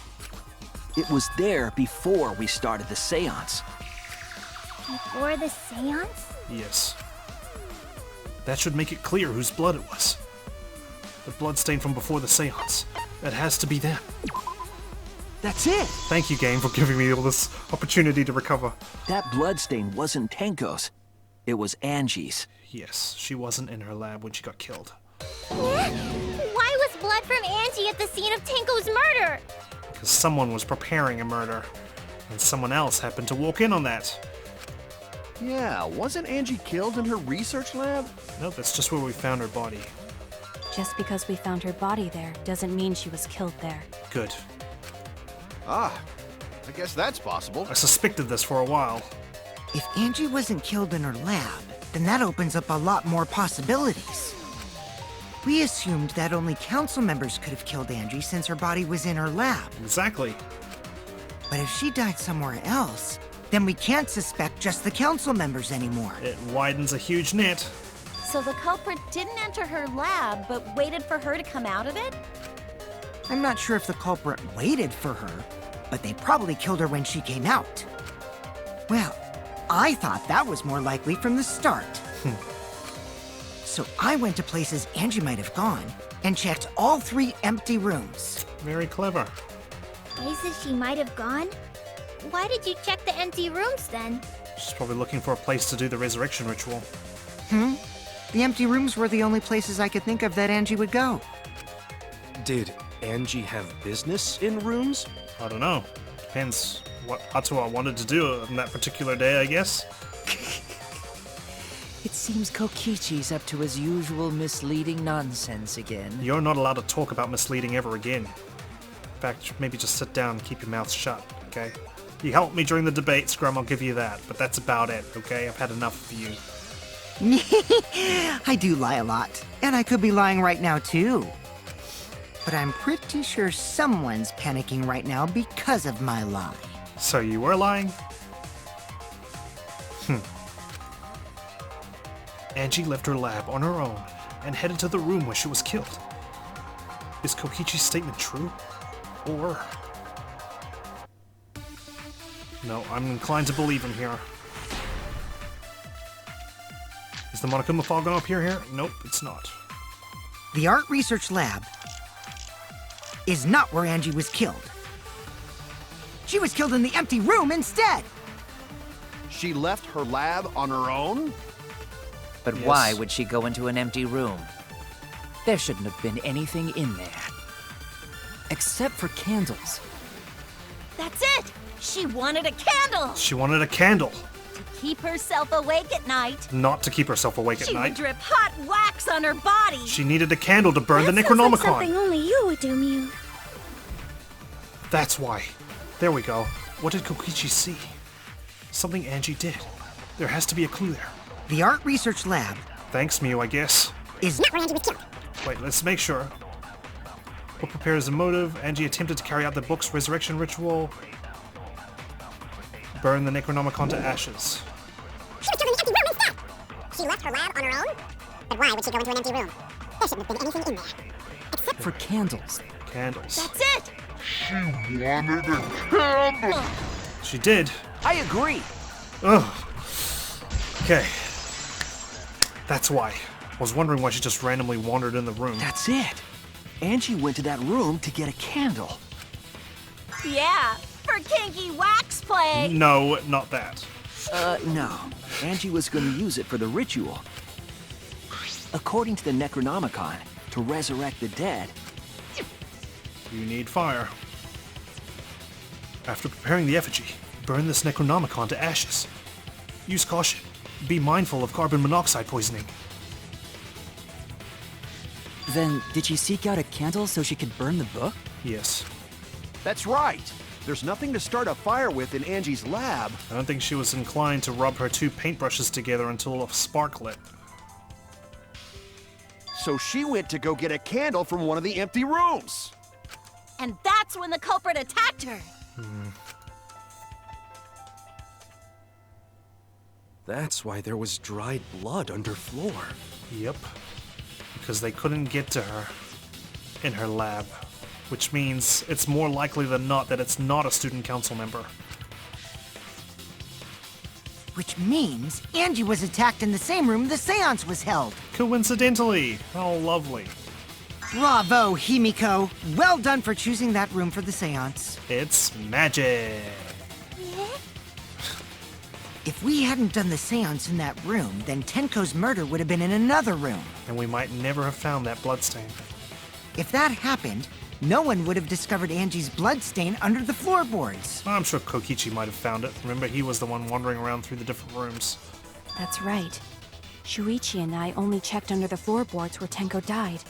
It was there before we started the seance. Before the seance? Yes. That should make it clear whose blood it was. The bloodstain from before the seance. That has to be them. That's it! Thank you, game, for giving me all this opportunity to recover. That bloodstain wasn't Tenko's. It was Angie's. Yes, she wasn't in her lab when she got killed. Why was blood from Angie at the scene of Tenko's murder? Because someone was preparing a murder, and someone else happened to walk in on that. Yeah, wasn't Angie killed in her research lab? No, that's just where we found her body. Just because we found her body there doesn't mean she was killed there. Good. Ah, I guess that's possible. I suspected this for a while. If Angie wasn't killed in her lab, then that opens up a lot more possibilities. We assumed that only council members could have killed Angie since her body was in her lab. Exactly. But if she died somewhere else, then we can't suspect just the council members anymore. It widens a huge net. So the culprit didn't enter her lab, but waited for her to come out of it? I'm not sure if the culprit waited for her, but they probably killed her when she came out. Well, I thought that was more likely from the start. So I went to places Angie might have gone and checked all 3 empty rooms. Very clever. Places she might have gone? Why did you check the empty rooms then? She's probably looking for a place to do the resurrection ritual. The empty rooms were the only places I could think of that Angie would go. Did Angie have business in rooms? I don't know. Depends what Atua wanted to do on that particular day, I guess. It seems Kokichi's up to his usual misleading nonsense again. You're not allowed to talk about misleading ever again. In fact, maybe just sit down and keep your mouth shut, okay? You helped me during the debate, Scrum, I'll give you that, but that's about it, okay? I've had enough of you. I do lie a lot, and I could be lying right now too. But I'm pretty sure someone's panicking right now because of my lie. So you were lying? Angie left her lab on her own and headed to the room where she was killed. Is Kokichi's statement true? Or... No, I'm inclined to believe him here. Is the Monokuma fog gonna appear here? Nope, it's not. The art research lab is not where Angie was killed. She was killed in the empty room instead! She left her lab on her own? But Yes. why would she go into an empty room? There shouldn't have been anything in there. Except for candles. That's it! She wanted a candle! She wanted a candle, To keep herself awake at night. not to keep herself awake at She would night. drip hot wax on her body. She needed a candle to burn the That sounds like Necronomicon. something only you would do, Mew. That's why. There we go. What did Kokichi see? Something Angie did. There has to be a clue there. The art research lab Thanks, Mew, I guess. is not where Angie was killed. Wait, let's make sure. What prepares the motive? Angie attempted to carry out the book's resurrection ritual. Burn the Necronomicon to ashes. She was killed in the empty room instead. She left her lab on her own? But why would she go into an empty room? There shouldn't have been anything in there. Except for candles. Candles. That's it! She did. I agree. Ugh. Okay. That's why. I was wondering why she just randomly wandered in the room. That's it. Angie went to that room to get a candle. Yeah, for kinky wax play. No, not that. No. Angie was going to use it for the ritual. According to the Necronomicon, to resurrect the dead. You need fire. After preparing the effigy, burn this Necronomicon to ashes. Use caution. Be mindful of carbon monoxide poisoning. Then, did she seek out a candle so she could burn the book? Yes. That's right. There's nothing to start a fire with in Angie's lab. I don't think she was inclined to rub her 2 paintbrushes together until a spark lit. So she went to go get a candle from one of the empty rooms. And that's when the culprit attacked her. That's why there was dried blood under floor. Yep. Because they couldn't get to her in her lab. Which means it's more likely than not that it's not a student council member. Which means Angie was attacked in the same room the seance was held. Coincidentally. How lovely. Bravo, Himiko. Well done for choosing that room for the seance. It's magic. If we hadn't done the seance in that room, then Tenko's murder would have been in another room. And we might never have found that bloodstain. If that happened, no one would have discovered Angie's bloodstain under the floorboards. I'm sure Kokichi might have found it. Remember, he was the one wandering around through the different rooms. That's right. Shuichi and I only checked under the floorboards where Tenko died.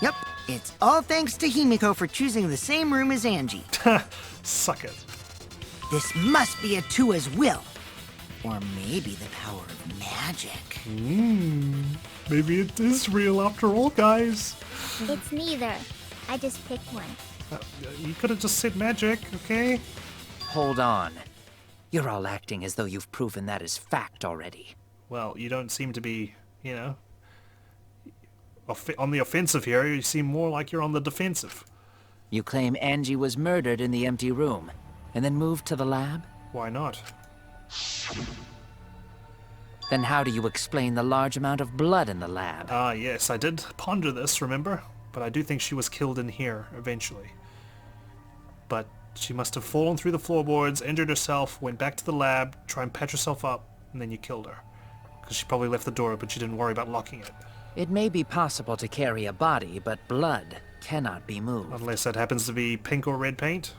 Yep, it's all thanks to Himiko for choosing the same room as Angie. Suck it. This must be a Tua's will. Or maybe the power of magic. Maybe it is real after all, guys. It's neither. I just picked one. You could have just said magic, okay? Hold on. You're all acting as though you've proven that as fact already. Well, you don't seem to be, on the offensive here. You seem more like you're on the defensive. You claim Angie was murdered in the empty room, and then moved to the lab? Why not? Then how do you explain the large amount of blood in the lab? Yes, I did ponder this, remember? But I do think she was killed in here, eventually. But she must have fallen through the floorboards, injured herself, went back to the lab, tried and patch herself up, and then you killed her. Because she probably left the door, but she didn't worry about locking it. It may be possible to carry a body, but blood cannot be moved. Unless that happens to be pink or red paint.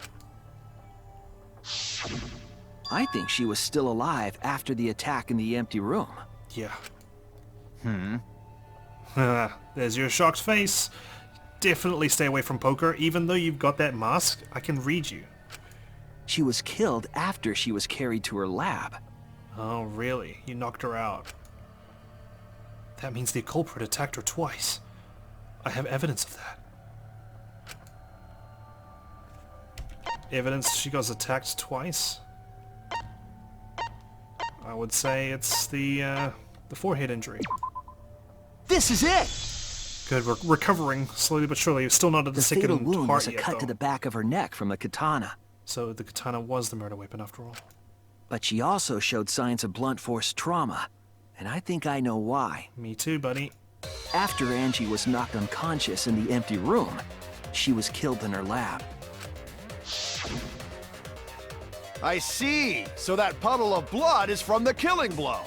I think she was still alive after the attack in the empty room. Yeah. There's your shocked face. Definitely stay away from poker. Even though you've got that mask, I can read you. She was killed after she was carried to her lab. Oh, really? You knocked her out. That means the culprit attacked her twice. I have evidence of that. Evidence she got attacked twice? I would say it's the forehead injury. This is it! Good, we're recovering slowly but surely. Still not at the second fatal wound heart was a yet, cut though. to the back of her neck from a katana. So the katana was the murder weapon after all. But she also showed signs of blunt force trauma. And I think I know why. Me too, buddy. After Angie was knocked unconscious in the empty room, she was killed in her lab. I see. So that puddle of blood is from the killing blow.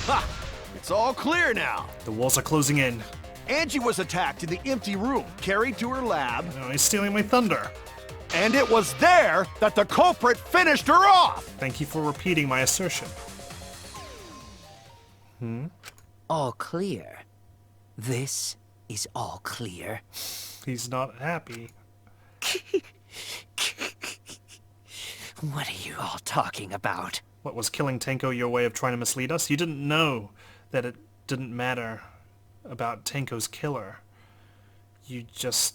Ha! It's all clear now. The walls are closing in. Angie was attacked in the empty room, carried to her lab. Oh, he's stealing my thunder. And it was there that the culprit finished her off! Thank you for repeating my assertion. All clear. This is all clear. He's not happy. What are you all talking about? What, was killing Tenko your way of trying to mislead us? You didn't know that it didn't matter about Tenko's killer. You just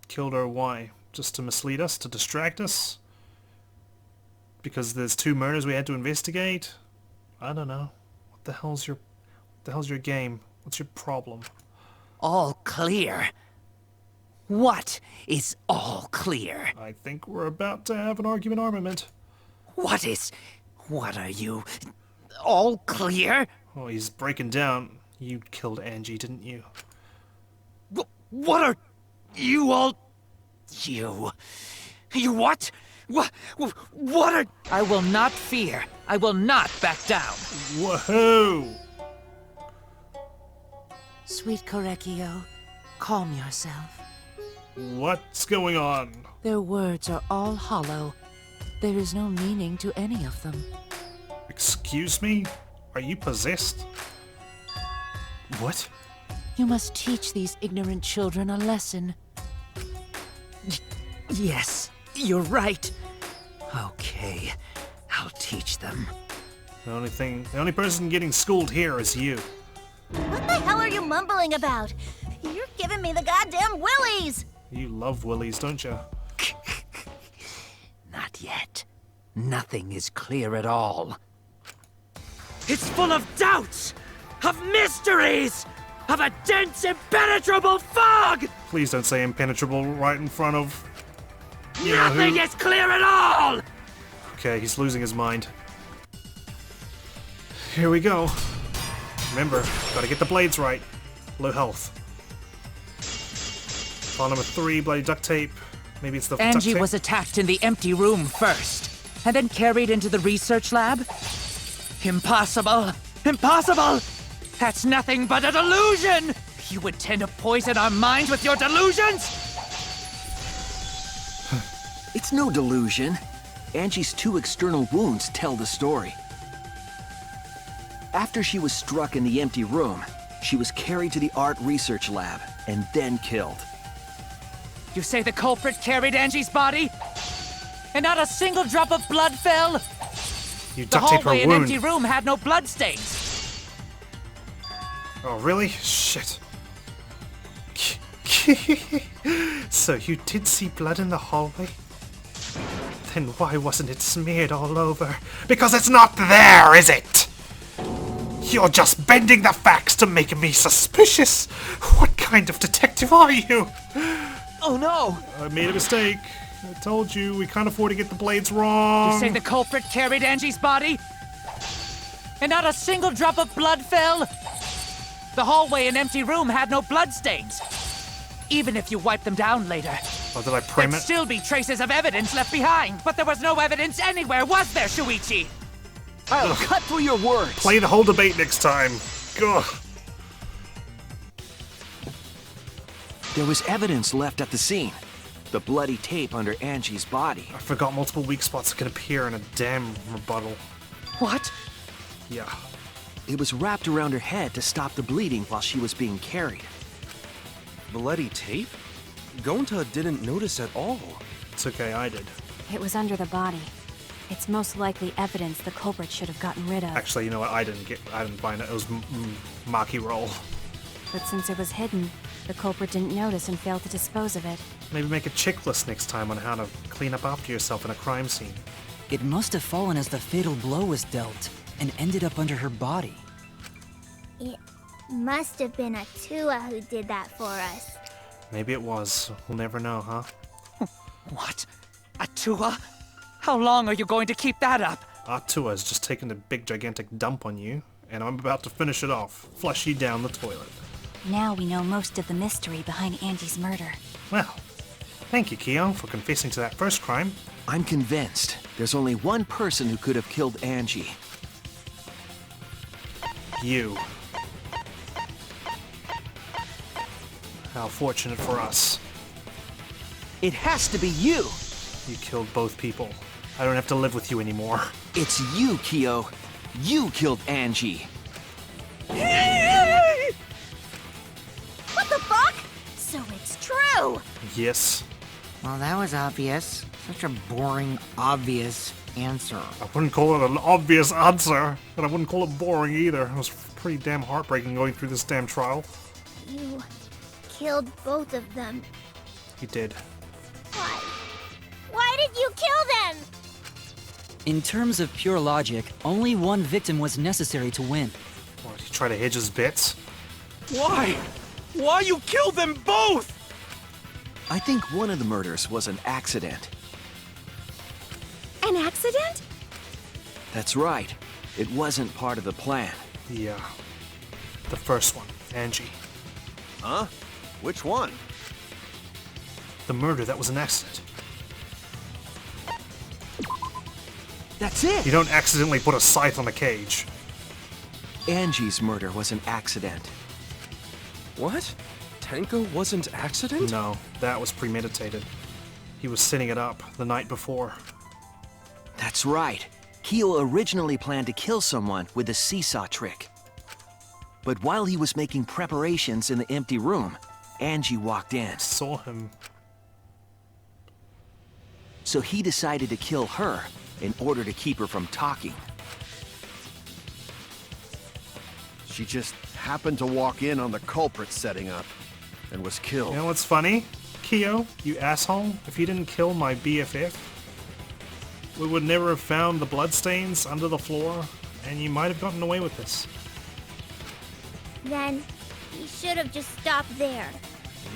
killed her, why? Just to mislead us? To distract us? Because there's 2 murders we had to investigate? I don't know. What the hell's your game? What's your problem? All clear. What is all clear? I think we're about to have an argument armament. What are you? All clear? Oh, he's breaking down. You killed Angie, didn't you? What are you all... You what? What are... I will not fear. I will not back down. Whoa! Sweet Korekio, calm yourself. What's going on? Their words are all hollow. There is no meaning to any of them. Excuse me? Are you possessed? What? You must teach these ignorant children a lesson. Yes, you're right. Okay, I'll teach them. The only person getting schooled here is you. What the hell are you mumbling about? You're giving me the goddamn willies! You love willies, don't you? Not yet. Nothing is clear at all. It's full of doubts, of mysteries, of a dense, impenetrable fog! Please don't say impenetrable right in front of... Nothing is clear at all! Okay, he's losing his mind. Here we go. Remember, gotta get the blades right. Low health. File number 3, bloody duct tape. Maybe it's the duct Angie tape? was attacked in the empty room first, and then carried into the research lab? Impossible! Impossible! That's nothing but a delusion! You intend to poison our minds with your delusions? It's no delusion. Angie's 2 external wounds tell the story. After she was struck in the empty room, she was carried to the art research lab and then killed. You say the culprit carried Angie's body? And not a single drop of blood fell? You The duct tape her hallway and wound. empty room had no bloodstains. Oh, really? Shit. So you did see blood in the hallway? Then why wasn't it smeared all over? Because it's not there, is it? You're just bending the facts to make me suspicious. What kind of detective are you? Oh no! I made a mistake. I told you, we can't afford to get the blades wrong. You say the culprit carried Angie's body? And not a single drop of blood fell? The hallway and empty room had no bloodstains. Even if you wipe them down later, Oh, did I prime there'd it? still be traces of evidence left behind. But there was no evidence anywhere, was there, Shuichi? I'll cut through your words. Play the whole debate next time. Ugh. There was evidence left at the scene. The bloody tape under Angie's body. I forgot multiple weak spots can appear in a damn rebuttal. What? Yeah. It was wrapped around her head to stop the bleeding while she was being carried. Bloody tape? Gonta didn't notice at all. It's okay, I did. It was under the body. It's most likely evidence the culprit should have gotten rid of. Actually, you know what? I didn't find it. It was Maki roll. But since it was hidden, the culprit didn't notice and failed to dispose of it. Maybe make a checklist next time on how to clean up after yourself in a crime scene. It must have fallen as the fatal blow was dealt and ended up under her body. It must have been Atua who did that for us. Maybe it was. We'll never know, huh? What? Atua? How long are you going to keep that up? Atua's just taken a big gigantic dump on you, and I'm about to finish it off. Flush you down the toilet. Now we know most of the mystery behind Angie's murder. Well, thank you, Kyo, for confessing to that first crime. I'm convinced there's only one person who could have killed Angie. You. How fortunate for us. It has to be you! You killed both people. I don't have to live with you anymore. It's you, Kyo. You killed Angie. What the fuck? So it's true! Yes. Well, that was obvious. Such a boring, obvious answer. I wouldn't call it an obvious answer, and I wouldn't call it boring either. It was pretty damn heartbreaking going through this damn trial. You killed both of them. You did. Why? Why did you kill them? In terms of pure logic, only one victim was necessary to win. What, he tried to hedge his bets? Why? Why you killed them both? I think one of the murders was an accident. An accident? That's right. It wasn't part of the plan. Yeah. The first one, Angie. Huh? Which one? The murder that was an accident. That's it! You don't accidentally put a scythe on a cage. Angie's murder was an accident. What? Tenko wasn't accident? No, that was premeditated. He was setting it up the night before. That's right. Kyo originally planned to kill someone with the SEESAW trick. But while he was making preparations in the empty room, Angie walked in. Saw him. So he decided to kill her in order to keep her from talking. She just happened to walk in on the culprit setting up and was killed. You know what's funny? Kyo, you asshole, if you didn't kill my BFF, we would never have found the bloodstains under the floor, and you might have gotten away with this. Then he should have just stopped there.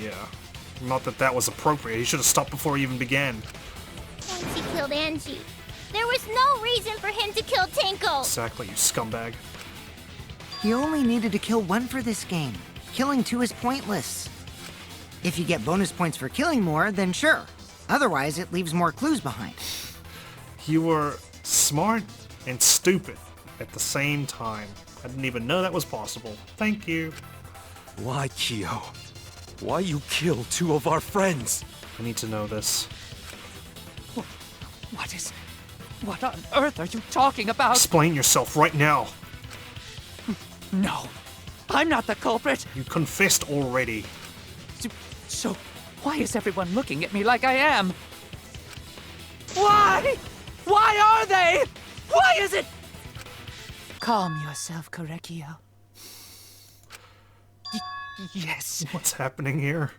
Yeah. Not that that was appropriate. He should have stopped before he even began. Once he killed Angie, there was no reason for him to kill Tenko. Exactly, you scumbag. You only needed to kill one for this game. Killing 2 is pointless. If you get bonus points for killing more, then sure. Otherwise, it leaves more clues behind. You were smart and stupid at the same time. I didn't even know that was possible. Thank you. Why, Kyo? Why you kill 2 of our friends? I need to know this. What on earth are you talking about? Explain yourself right now. No, I'm not the culprit. You confessed already. So, why is everyone looking at me like I am? Why? Why are they? Why is it? Calm yourself, Korekio. Yes. What's happening here?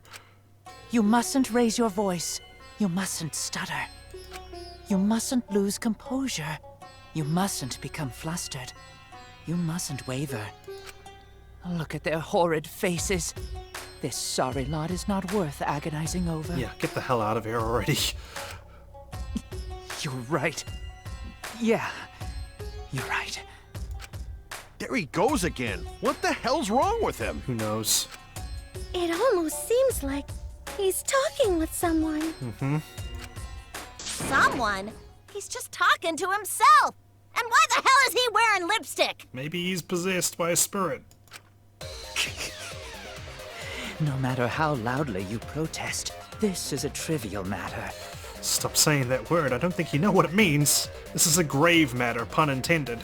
You mustn't raise your voice. You mustn't stutter. You mustn't lose composure. You mustn't become flustered. You mustn't waver. Look at their horrid faces. This sorry lot is not worth agonizing over. Yeah, get the hell out of here already. You're right. Yeah, you're right. There he goes again. What the hell's wrong with him? Who knows? It almost seems like he's talking with someone. Mm-hmm. Someone? He's just talking to himself. And why the hell is he wearing lipstick? Maybe he's possessed by a spirit. No matter how loudly you protest, this is a trivial matter. Stop saying that word. I don't think you know what it means. This is a grave matter, pun intended.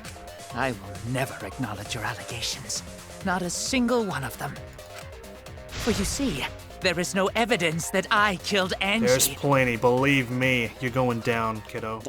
I will never acknowledge your allegations. Not a single one of them. For you see, there is no evidence that I killed Angie. There's plenty, believe me. You're going down, kiddo.